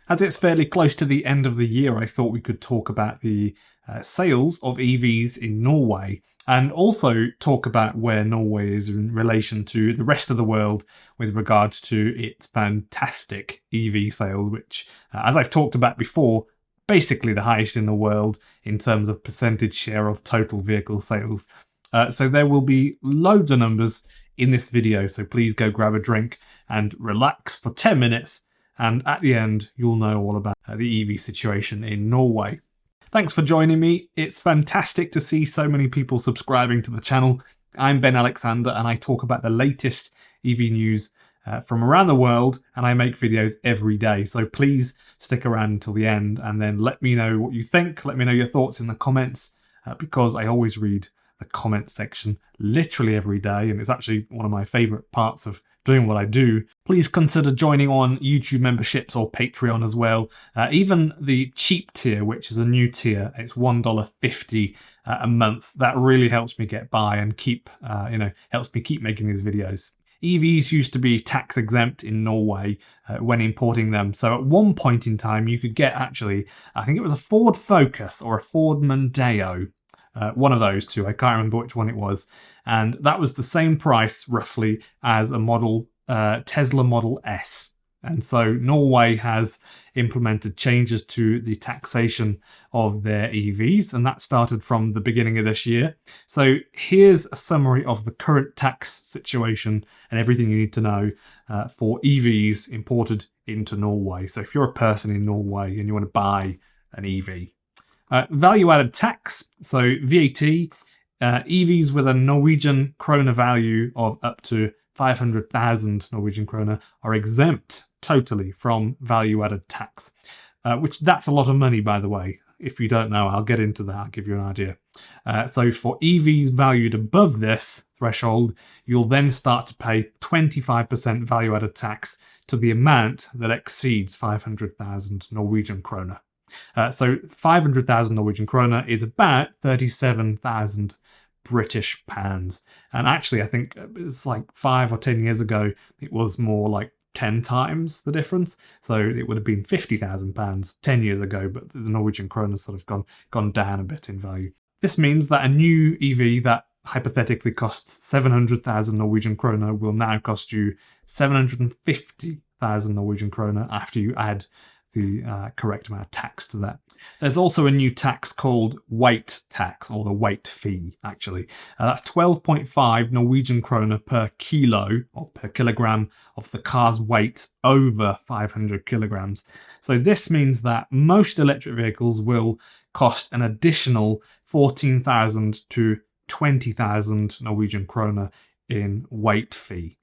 As it's fairly close to the end of the year, I thought we could talk about the sales of EVs in Norway and also talk about where Norway is in relation to the rest of the world with regards to its fantastic EV sales, which, as I've talked about before, basically the highest in the world in terms of percentage share of total vehicle sales. So there will be loads of numbers in this video, so please go grab a drink and relax for 10 minutes, and at the end you'll know all about the EV situation in Norway. Thanks for joining me. It's fantastic to see so many people subscribing to the channel. I'm Ben Alexander and I talk about the latest EV news from around the world, and I make videos every day. So please stick around until the end and then let me know what you think. Let me know your thoughts in the comments because I always read the comment section literally every day, and it's actually one of my favourite parts of doing what I do. Please consider joining on YouTube memberships or Patreon as well. Even the cheap tier, which is a new tier, it's $1.50 a month. That really helps me get by and keep, helps me keep making these videos. EVs used to be tax exempt in Norway when importing them. So at one point in time, you could get actually, I think it was a Ford Focus or a Ford Mondeo. One of those two, I can't remember which one it was, and that was the same price roughly as a Tesla Model S. And so Norway has implemented changes to the taxation of their EVs, and that started from the beginning of this year. So here's a summary of the current tax situation and everything you need to know for EVs imported into Norway. So if you're a person in Norway and you want to buy an EV. Value-added tax, so VAT, EVs with a Norwegian krone value of up to 500,000 Norwegian krone are exempt totally from value-added tax, which that's a lot of money, by the way. If you don't know, I'll get into that, I'll give you an idea. So for EVs valued above this threshold, you'll then start to pay 25% value-added tax to the amount that exceeds 500,000 Norwegian krone. So 500,000 Norwegian krone is about 37,000 British pounds. And actually, I think it's like 5 or 10 years ago, it was more like 10 times the difference. So it would have been 50,000 pounds 10 years ago, but the Norwegian krone has sort of gone down a bit in value. This means that a new EV that hypothetically costs 700,000 Norwegian krone will now cost you 750,000 Norwegian krone after you add the correct amount of tax to that. There's also a new tax called weight tax, or the weight fee, actually. That's 12.5 Norwegian krone per kilo, or per kilogram, of the car's weight over 500 kilograms. So this means that most electric vehicles will cost an additional 14,000 to 20,000 Norwegian krone in weight fee.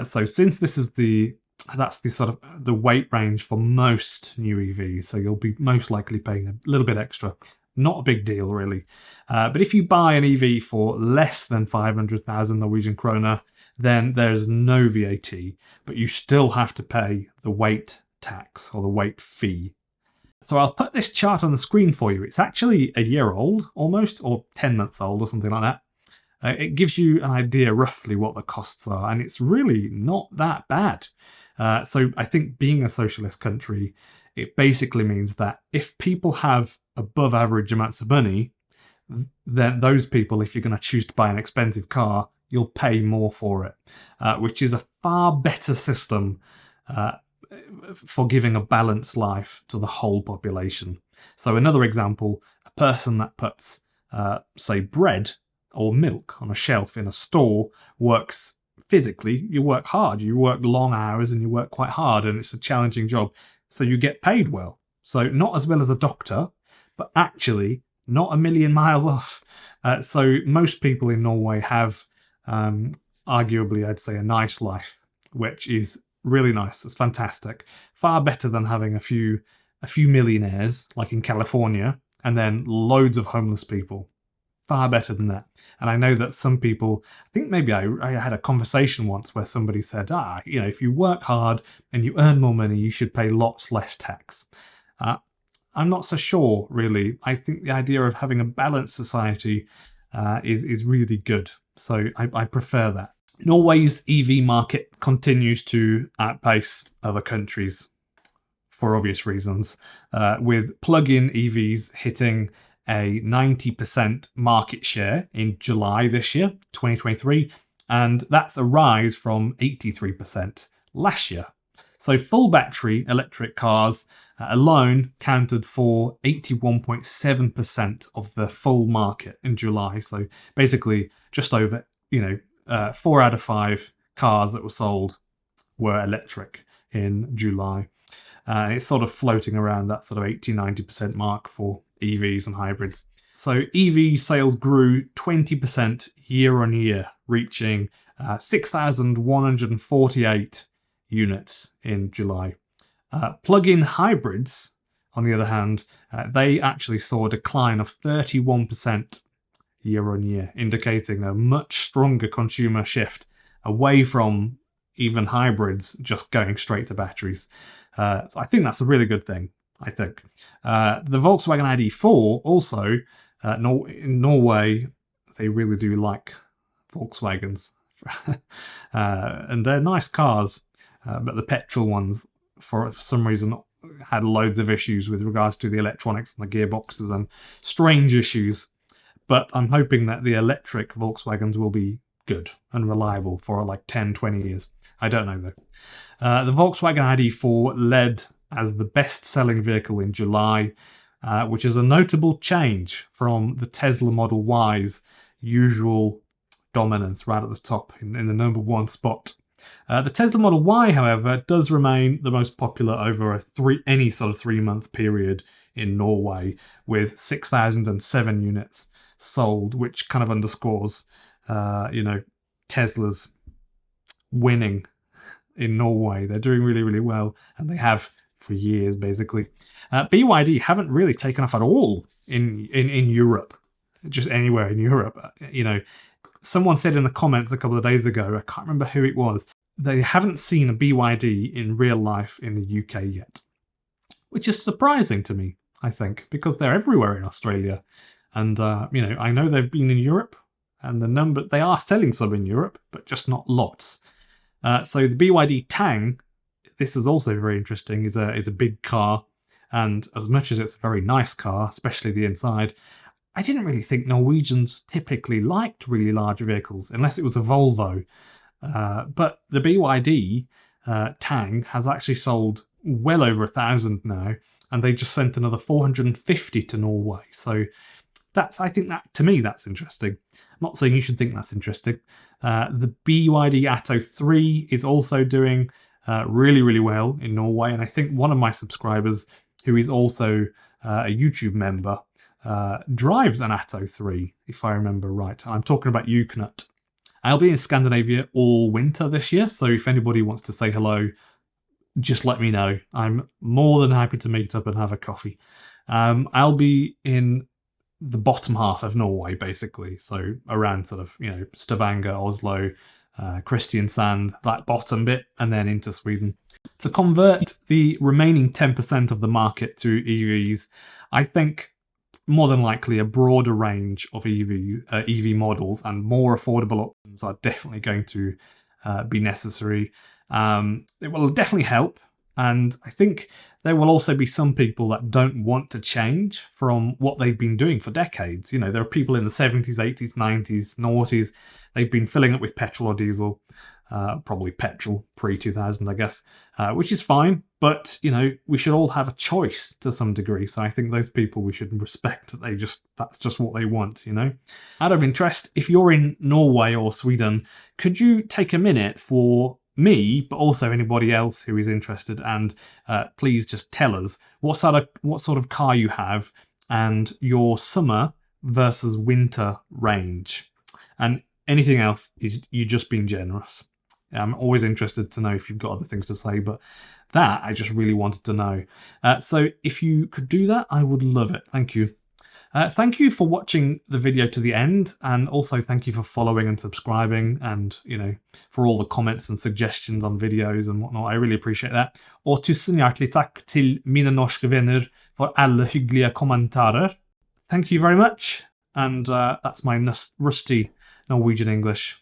So since this is that's the sort of the weight range for most new EVs, so you'll be most likely paying a little bit extra. Not a big deal, really. But if you buy an EV for less than 500,000 Norwegian krone, then there's no VAT, but you still have to pay the weight tax or the weight fee. So I'll put this chart on the screen for you. It's actually a year old, almost, or 10 months old or something like that. It gives you an idea roughly what the costs are, and it's really not that bad. So I think being a socialist country, it basically means that if people have above average amounts of money, then those people, if you're going to choose to buy an expensive car, you'll pay more for it, which is a far better system for giving a balanced life to the whole population. So another example, a person that puts, say, bread or milk on a shelf in a store works physically, you work hard, you work long hours and you work quite hard, and it's a challenging job. So you get paid well. So not as well as a doctor, but actually not a million miles off. So most people in Norway have, arguably, I'd say, a nice life, which is really nice. It's fantastic. Far better than having a few millionaires, like in California, and then loads of homeless people. Far better than that. And I know that some people, I think maybe I had a conversation once where somebody said, if you work hard and you earn more money, you should pay lots less tax. I'm not so sure, really. I think the idea of having a balanced society is really good. So I prefer that. Norway's EV market continues to outpace other countries. for obvious reasons, with plug-in EVs hitting a 90% market share in July this year, 2023, and that's a rise from 83% last year. So full battery electric cars alone counted for 81.7% of the full market in July. So basically just over, 4 out of 5 cars that were sold were electric in July. It's sort of floating around that sort of 80-90% mark for EVs and hybrids. So EV sales grew 20% year on year, reaching 6,148 units in July. Plug-in hybrids, on the other hand, they actually saw a decline of 31% year on year, indicating a much stronger consumer shift away from even hybrids just going straight to batteries. So I think that's a really good thing, I think. The Volkswagen ID.4 also, in Norway, they really do like Volkswagens. And they're nice cars, but the petrol ones, for some reason, had loads of issues with regards to the electronics and the gearboxes and strange issues. But I'm hoping that the electric Volkswagens will be good and reliable for like 10-20 years. I don't know though. The Volkswagen ID.4 led as the best-selling vehicle in July, which is a notable change from the Tesla Model Y's usual dominance right at the top in the number one spot. The Tesla Model Y, however, does remain the most popular over any sort of 3-month period in Norway, with 6,007 units sold, which kind of underscores, Tesla's winning in Norway. They're doing really, really well, and they have for years, basically. BYD haven't really taken off at all in Europe, just anywhere in Europe. Someone said in the comments a couple of days ago, I can't remember who it was, they haven't seen a BYD in real life in the UK yet, which is surprising to me, I think, because they're everywhere in Australia. And, I know they've been in Europe, and they are selling some in Europe, but just not lots. So the BYD Tang, this is also very interesting, is a big car. And as much as it's a very nice car, especially the inside, I didn't really think Norwegians typically liked really large vehicles, unless it was a Volvo. But the BYD Tang has actually sold well over 1,000 now, and they just sent another 450 to Norway. So I think that, to me, that's interesting. I'm not saying you should think that's interesting. The BYD Atto 3 is also doing really, really well in Norway, and I think one of my subscribers, who is also a YouTube member, drives an Atto 3, if I remember right. I'm talking about you, Knut. I'll be in Scandinavia all winter this year, so if anybody wants to say hello, just let me know. I'm more than happy to meet up and have a coffee. I'll be in the bottom half of Norway, basically, so around sort of, Stavanger, Oslo, Kristiansand, that bottom bit, and then into Sweden. To convert the remaining 10% of the market to EVs, I think more than likely a broader range of EV models and more affordable options are definitely going to be necessary. It will definitely help, and I think there will also be some people that don't want to change from what they've been doing for decades. There are people in the 70s, 80s, 90s, noughties. They've been filling it with petrol or diesel, probably petrol pre-2000, I guess, which is fine. But, we should all have a choice to some degree. So I think those people, we should respect that that's just what they want, Out of interest, if you're in Norway or Sweden, could you take a minute for me, but also anybody else who is interested, and please just tell us what sort of car you have and your summer versus winter range, and anything else is you just being generous. I'm always interested to know if you've got other things to say, but that I just really wanted to know. So if you could do that, I would love it. Thank you. Thank you for watching the video to the end, and also thank you for following and subscribing, and for all the comments and suggestions on videos and whatnot. I really appreciate that. Og tusen hjertelig takk til mine norske venner for alle hyggelige kommentarer. Thank you very much, and that's my rusty Norwegian English.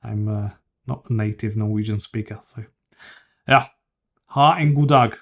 I'm not a native Norwegian speaker, so yeah. Ha en god dag.